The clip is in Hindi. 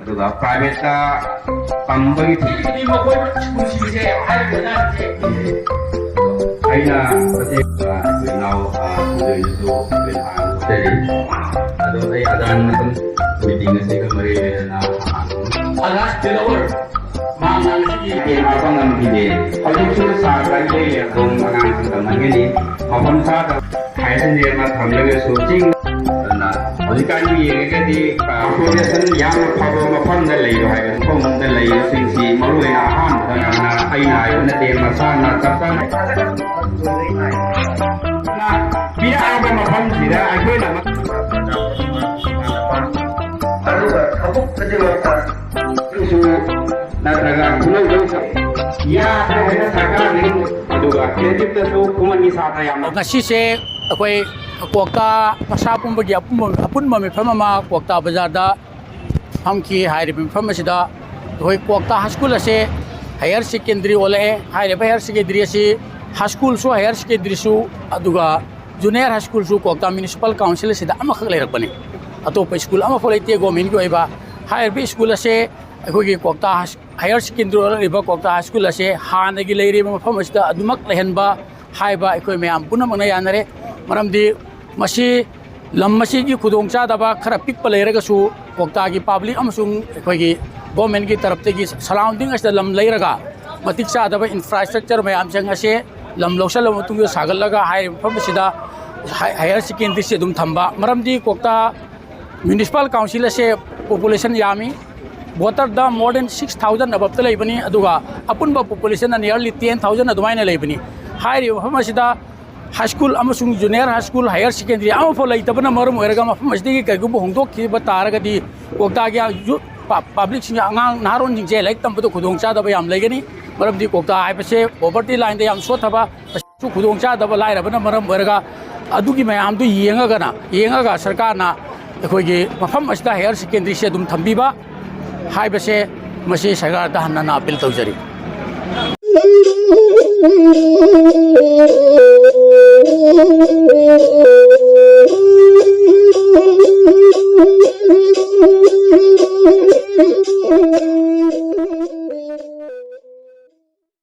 प्राइवेट का तंबगी थी अना नाव अदान मीटिंग से मरी मफम चिंग हजिकान येंगदी अकोमोडेशन याम फब मफमदा लैयो हाय मफमदा लैयो सिंसी मरुएना आहाम दना अइना आयना दे मसाना तपना ना बिया आबा मफम सिदा अखोइना अरुगा खबुक पदिवता इशु नत्रगा कुलौ या है सरकार ने अदुगा केजितसु कुमनी साथा याम ngasi अखोई क्वाक्ता पसा पुंबगी अपुनम मिफम क्वाक्ता बाजार हमकी मिफम अखोई क्वाक्ता हाई स्कूल से हायर सेकेंडरी ओले higher secondary high school higher secondary junior high school Kwakta municipal council से लेरपने अतोप स्कूल लेते गवर्नमेंट की हायर स्कूल से अखोई Kwakta higher secondary Kwakta high school से हाँ मफम लेहनब अखोई मैम पुनम यानरे मरमदी मसी लम की खुदोंचादब खर पिप लेरगसु क्वाक्ता की पब्लिक अखोई गवर्नमेंट की तरफ से सराउंडिंग लम लेरगा मतिक चादब इंफ्रास्ट्रक्चर मैम से लम लौसल सागलगा मफम हायर सेकेंडरी से थम्बा मरमदी क्वाक्ता म्यूनिसिपल काउंसिल से पॉपुलेशन यामी वोटर द मोर देन 6,000 अबब लेबनी अपुनब पॉपुलेशन नियरली 10,000 अदुमाइना लेबनी मफम high school junior high school higher secondary लेतबना मरम ओइरगा मफम कईगुब होंदोखिब तारगदी क्वाक्ता की पब्लिक नहारों लाइक तंबद खुदोंचादब याम लेगनी मरमदी क्वाक्ता हाइबसे पॉवर्टी लाइन याम सोथब खुदोंचादब लाइरबना मरम ओइरगा अदुगी मयामदु येंगगा सरकारना अखोई मफम हायर सेकेंडरी से थम्बीबा हाइबसे मसी सरकार हन्ना अपील तौजरी Oh